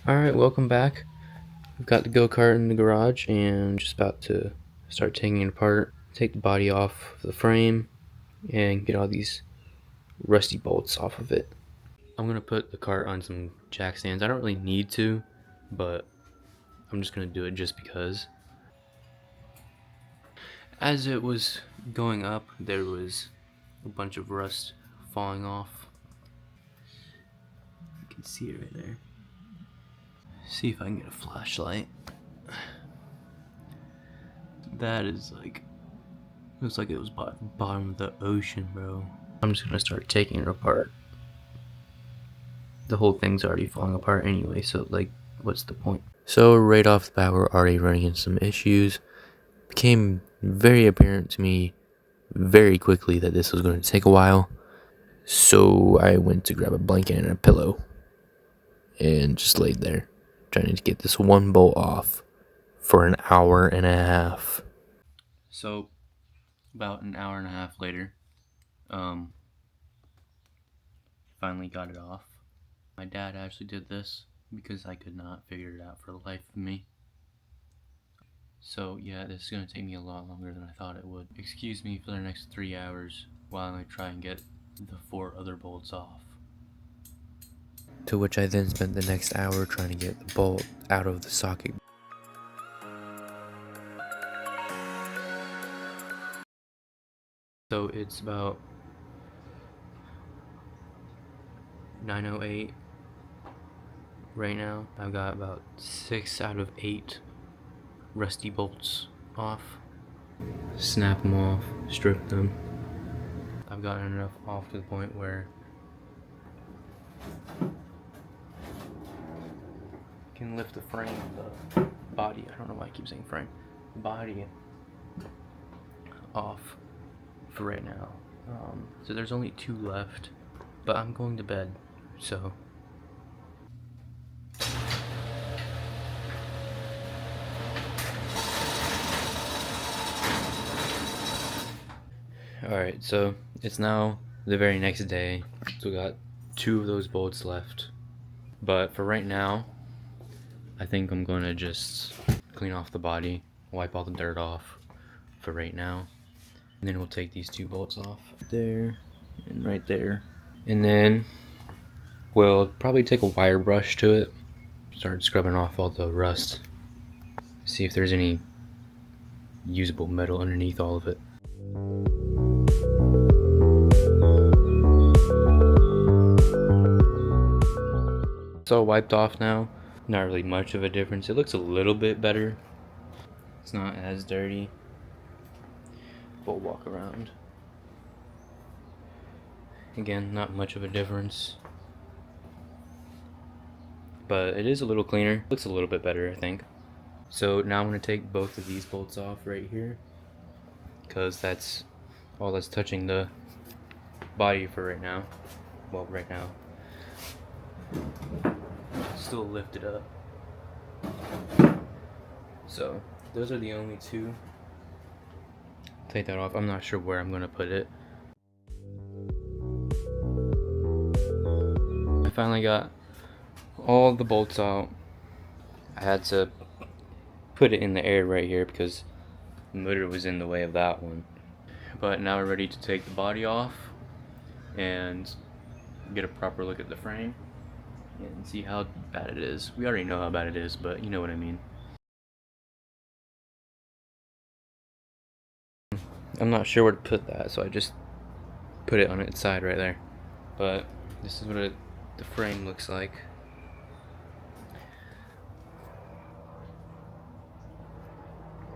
Alright, welcome back. We've got the go-kart in the garage and just about to start taking it apart, take the body off the frame, and get all these rusty bolts off of it. I'm going to put the cart on some jack stands. I don't really need to, but I'm just going to do it just because. As it was going up, there was a bunch of rust falling off. You can see it right there. See if I can get a flashlight. That is like, looks like it was bottom of the ocean, bro. I'm just gonna start taking it apart. The whole thing's already falling apart anyway, so like, what's the point? So right off the bat, we're already running into some issues. It became very apparent to me very quickly that this was going to take a while. So I went to grab a blanket and a pillow and just laid there, trying to get this one bolt off for an hour and a half. So about an hour and a half later, finally got it off. My dad actually did this because I could not figure it out for the life of me. So yeah, this is going to take me a lot longer than I thought it would. Excuse me for the next 3 hours while I try and get the 4 other bolts off. To which I then spent the next hour trying to get the bolt out of the socket. So it's about 9:08 right now. I've got about 6 out of 8 rusty bolts off. Snap them off, strip them. I've gotten enough off to the point where I can lift the frame, the body, I don't know why I keep saying frame, body off for right now. So there's only 2 left, but I'm going to bed, so. Alright, so it's now the very next day, so we got 2 of those bolts left. But for right now, I think I'm going to just clean off the body, wipe all the dirt off for right now. And then we'll take these 2 bolts off there and right there. And then we'll probably take a wire brush to it, start scrubbing off all the rust, see if there's any usable metal underneath all of it. It's all wiped off now. Not really much of a difference. It looks a little bit better. It's not as dirty. We'll walk around. Again, not much of a difference. But it is a little cleaner. Looks a little bit better, I think. So now I'm going to take both of these bolts off right here, because that's all that's touching the body for right now. Well, right now. Still lifted up. So those are the only 2. Take that off. I'm not sure where I'm going to put it. I finally got all the bolts out. I had to put it in the air right here because the motor was in the way of that one. But now we're ready to take the body off and get a proper look at the frame and see how bad it is. We already know how bad it is, but you know what I mean. I'm not sure where to put that, so I just put it on its side right there. But this is what the frame looks like.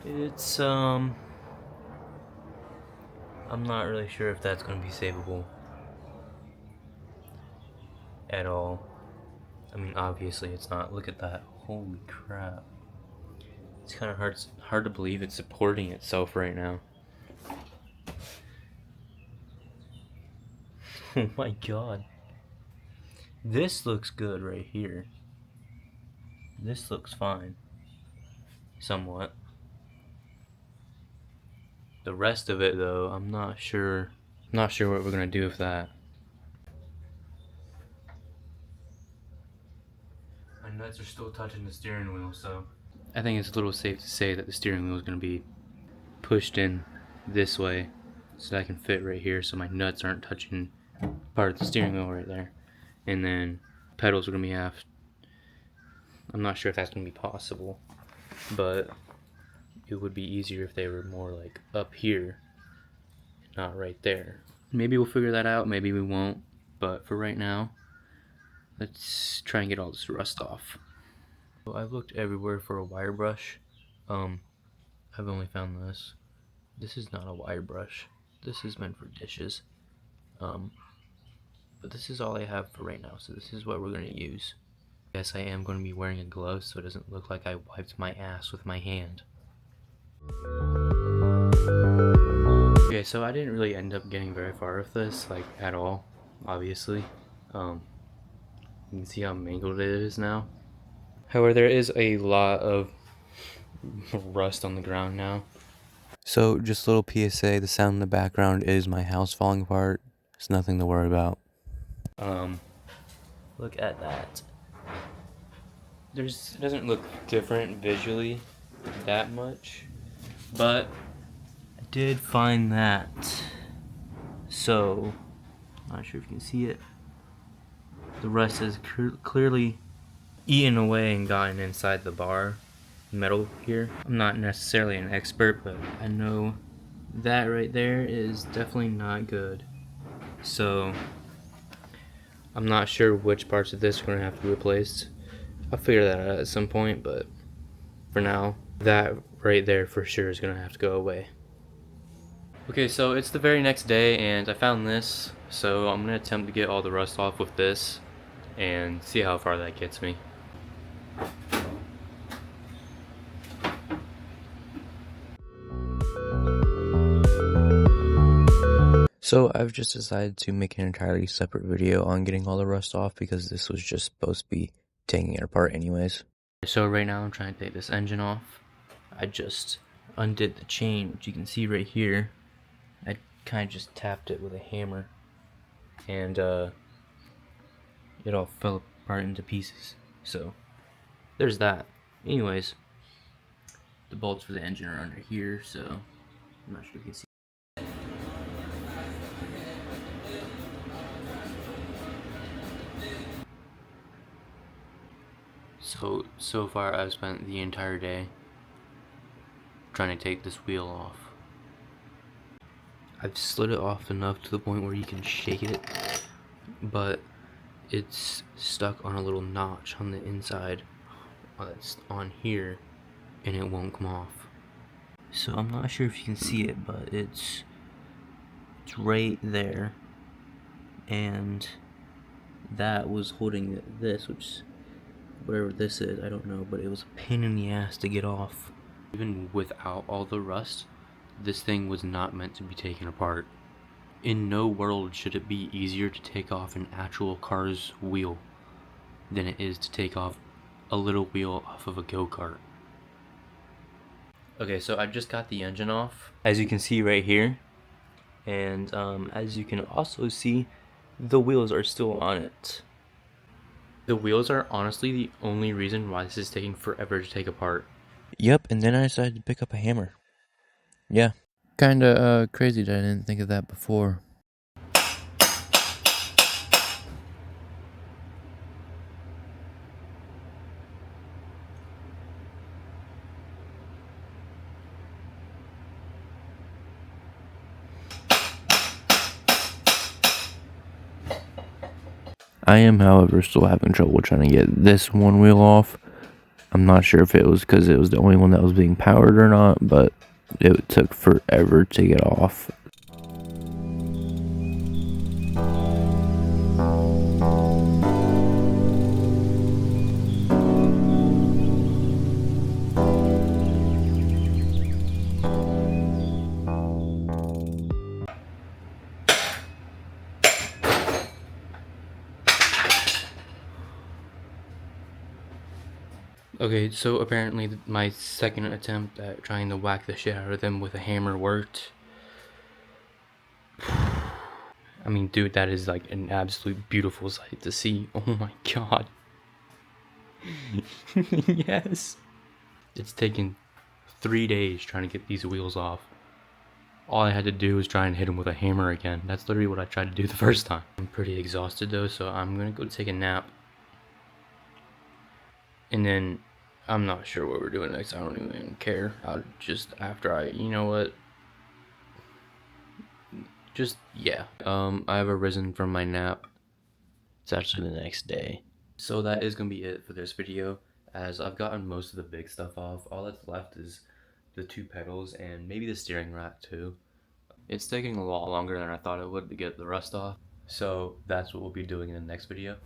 It's I'm not really sure if that's going to be savable at all. I mean, obviously it's not. Look at that. Holy crap. It's kind of hard to believe it's supporting itself right now. Oh my god. This looks good right here. This looks fine. Somewhat. The rest of it though, I'm not sure. Not sure what we're gonna do with that. I nuts are still touching the steering wheel, so I think it's a little safe to say that the steering wheel is going to be pushed in this way so that I can fit right here, so my nuts aren't touching part of the steering wheel right there. And then pedals are going to be half. I'm not sure if that's going to be possible, but it would be easier if they were more like up here, not right there. Maybe we'll figure that out, maybe we won't, but for right now, let's try and get all this rust off. So I've looked everywhere for a wire brush. I've only found this. This is not a wire brush. This is meant for dishes. But this is all I have for right now, so this is what we're going to use. Yes, I am going to be wearing a glove so it doesn't look like I wiped my ass with my hand. Okay, so I didn't really end up getting very far with this, like, at all, obviously. You can see how mangled it is now. However, there is a lot of rust on the ground now. So, just a little PSA, the sound in the background is my house falling apart. It's nothing to worry about. Look at that. It doesn't look different visually that much, but I did find that. So, not sure if you can see it. The rust has clearly eaten away and gotten inside the bar metal here. I'm not necessarily an expert, but I know that right there is definitely not good. So, I'm not sure which parts of this are going to have to be replaced. I'll figure that out at some point, but for now, that right there for sure is going to have to go away. Okay, so it's the very next day and I found this, so I'm going to attempt to get all the rust off with this and see how far that gets me. So I've just decided to make an entirely separate video on getting all the rust off because this was just supposed to be taking it apart anyways. So right now I'm trying to take this engine off. I just undid the chain, which you can see right here. I kind of just tapped it with a hammer and it all fell apart into pieces. So there's that. Anyways, the bolts for the engine are under here, so I'm not sure if you can see. So far I've spent the entire day trying to take this wheel off. I've slid it off enough to the point where you can shake it, but it's stuck on a little notch on the inside that's on here and it won't come off. So I'm not sure if you can see it, but it's right there, and that was holding this, which whatever this is, I don't know, but it was a pain in the ass to get off. Even without all the rust, this thing was not meant to be taken apart. In no world should it be easier to take off an actual car's wheel than it is to take off a little wheel off of a go-kart. Okay, so I just got the engine off, as you can see right here, and as you can also see, the wheels are still on it. The wheels are honestly the only reason why this is taking forever to take apart. Yep, and then I decided to pick up a hammer. Yeah. Kinda crazy that I didn't think of that before. I am, however, still having trouble trying to get this one wheel off. I'm not sure if it was because it was the only one that was being powered or not, but it took forever to get off. Okay, so apparently my second attempt at trying to whack the shit out of them with a hammer worked. I mean, dude, that is like an absolute beautiful sight to see. Oh my god. Yes. It's taken 3 days trying to get these wheels off. All I had to do was try and hit them with a hammer again. That's literally what I tried to do the first time. I'm pretty exhausted though, so I'm gonna go take a nap. And then I'm not sure what we're doing next. I don't even care. I'll just you know what? Just, yeah. I have arisen from my nap. It's actually the next day. So that is gonna be it for this video, as I've gotten most of the big stuff off. All that's left is the 2 pedals and maybe the steering rack too. It's taking a lot longer than I thought it would to get the rust off. So that's what we'll be doing in the next video.